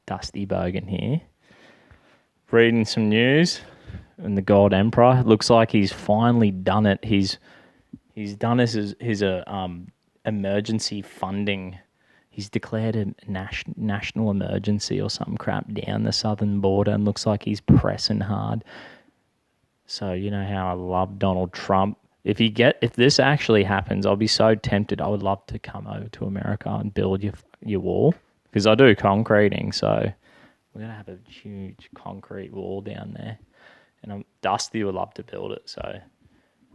Dusty Bogan here. Reading some news, and the God Emperor, it looks like he's finally done it. He's done his emergency funding. He's declared a national emergency or some crap down the southern border, and looks like he's pressing hard. So you know how I love Donald Trump. If this actually happens, I'll be so tempted. I would love to come over to America and build your wall, because I do concreting. So we're gonna have a huge concrete wall down there, and Dusty would love to build it. So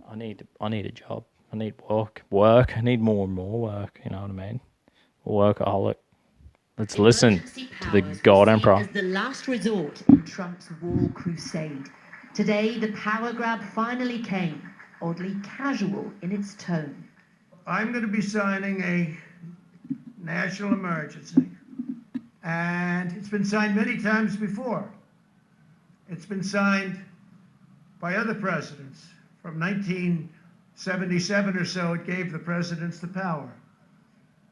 I need a job. I need work. I need more and more work. You know what I mean? Workaholic. Let's listen to the God Emperor. As the last resort in Trump's wall crusade. Today, the power grab finally came, oddly casual in its tone. I'm going to be signing a national emergency. And it's been signed many times before. It's been signed by other presidents. From 1977 or so, it gave the presidents the power.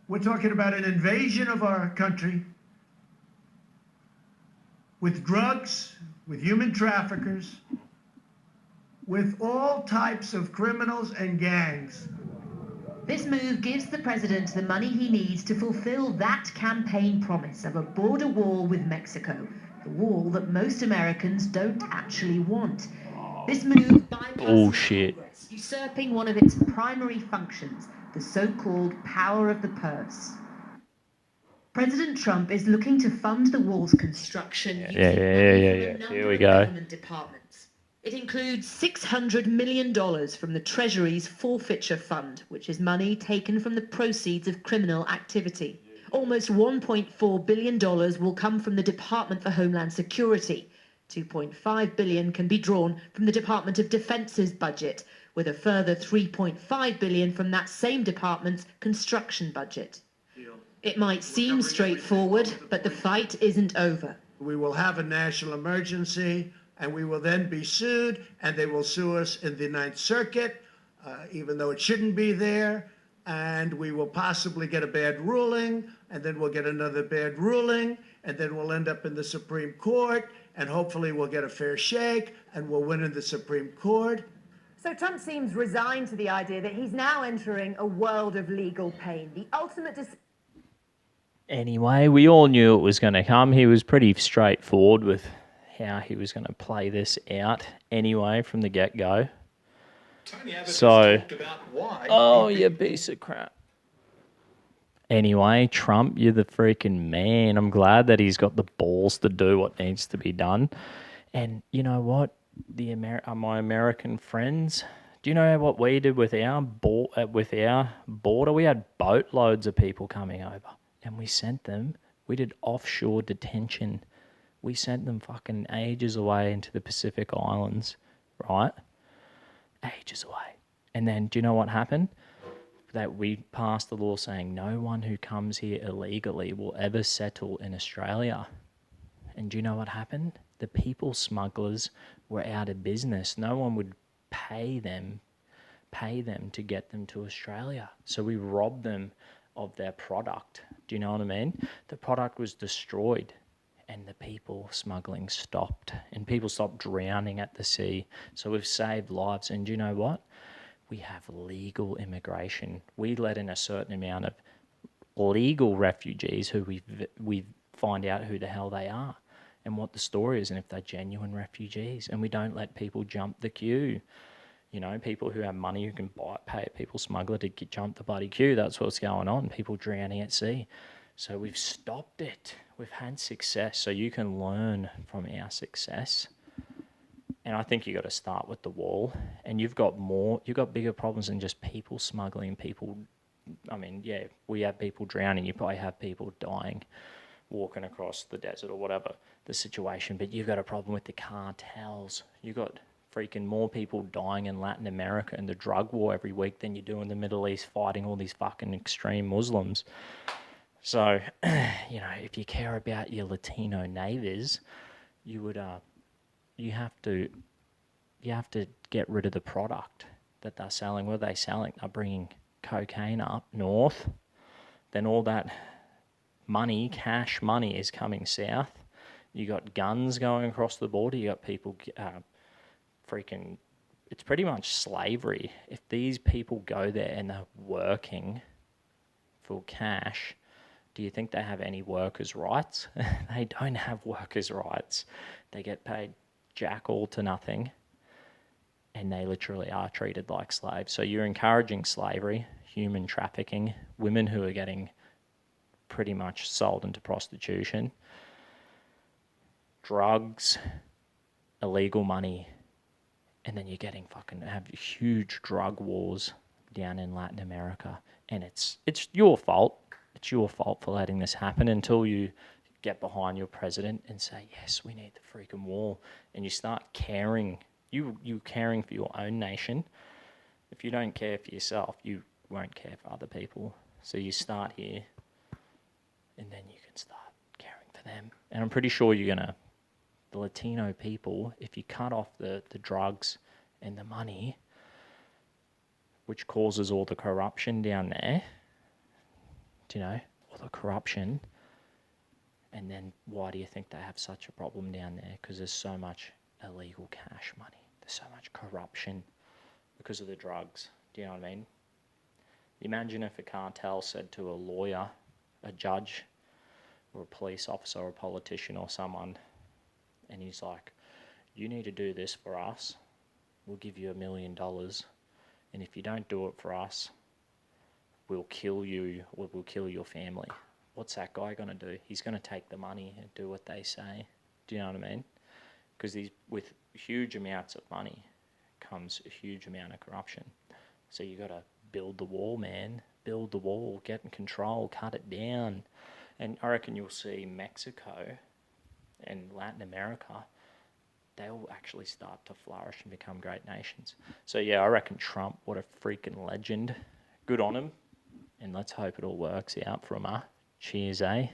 We're talking about an invasion of our country with drugs, with human traffickers, with all types of criminals and gangs. This move gives the president the money he needs to fulfill that campaign promise of a border wall with Mexico, the wall that most Americans don't actually want. This move bypasses Congress, usurping one of its primary functions, the so-called power of the purse. President Trump is looking to fund the wall's construction using money from a number of government departments. It includes $600 million from the Treasury's Forfeiture Fund, which is money taken from the proceeds of criminal activity. Almost $1.4 billion will come from the Department for Homeland Security. $2.5 billion can be drawn from the Department of Defense's budget, with a further $3.5 billion from that same department's construction budget. It might seem straightforward, but the fight isn't over. We will have a national emergency, and we will then be sued, and they will sue us in the Ninth Circuit, even though it shouldn't be there, and we will possibly get a bad ruling, and then we'll get another bad ruling, and then we'll end up in the Supreme Court, and hopefully we'll get a fair shake, and we'll win in the Supreme Court. So Trump seems resigned to the idea that he's now entering a world of legal pain. The ultimate... Anyway, we all knew it was going to come. He was pretty straightforward with how he was going to play this out anyway from the get-go. Tony Abbott has talked about why... Oh, you piece of crap. Anyway, Trump, you're the freaking man. I'm glad that he's got the balls to do what needs to be done. And you know what? My American friends, do you know what we did with our border? We had boatloads of people coming over, and we did offshore detention. We sent them fucking ages away into the Pacific Islands, right? Ages away. And then do you know what happened? That we passed the law saying no one who comes here illegally will ever settle in Australia. And do you know what happened? The people smugglers were out of business. No one would pay them to get them to Australia. So we robbed them of their product. Do you know what I mean? The product was destroyed, and the people smuggling stopped, and people stopped drowning at the sea. So we've saved lives. And do you know what? We have legal immigration. We let in a certain amount of legal refugees who we find out who the hell they are and what the story is, and if they're genuine refugees. And we don't let people jump the queue. You know, people who have money who can pay a people smuggler to jump the bloody queue. That's what's going on. People drowning at sea. So we've stopped it. We've had success. So you can learn from our success. And I think you got to start with the wall. And you've got bigger problems than just people smuggling, people. I mean, yeah, we have people drowning. You probably have people dying, walking across the desert or whatever the situation. But you've got a problem with the cartels. You've got freaking more people dying in Latin America and the drug war every week than you do in the Middle East fighting all these fucking extreme Muslims. So, you know, if you care about your Latino neighbors, you have to get rid of the product that they're selling. What are they selling? They're bringing cocaine up north. Then all that money, cash money, is coming south. You got guns going across the border. You got people freaking. It's pretty much slavery. If these people go there and they're working for cash, do you think they have any workers' rights? They don't have workers' rights. They get paid jack all to nothing, and they literally are treated like slaves. So you're encouraging slavery, human trafficking, women who are getting pretty much sold into prostitution, drugs, illegal money, and then you're getting have huge drug wars down in Latin America. And it's your fault. It's your fault for letting this happen until you get behind your president and say, yes, we need the freaking wall. And you start caring. You caring for your own nation. If you don't care for yourself, you won't care for other people. So you start here, and then you can start caring for them. And I'm pretty sure the Latino people, if you cut off the drugs and the money, which causes all the corruption down there, all the corruption, and then why do you think they have such a problem down there? Because there's so much illegal cash money. There's so much corruption because of the drugs. Do you know what I mean? Imagine if a cartel said to a lawyer, a judge, or a police officer, or a politician, or someone, and he's like, you need to do this for us. We'll give you $1 million. And if you don't do it for us, we'll kill you, or we'll kill your family. What's that guy going to do? He's going to take the money and do what they say. Do you know what I mean? Because with huge amounts of money comes a huge amount of corruption. So you got to build the wall, man. Build the wall, get in control, cut it down. And I reckon you'll see Mexico and Latin America, they'll actually start to flourish and become great nations. So yeah, I reckon Trump, what a freaking legend. Good on him. And let's hope it all works out for him. Cheers, eh?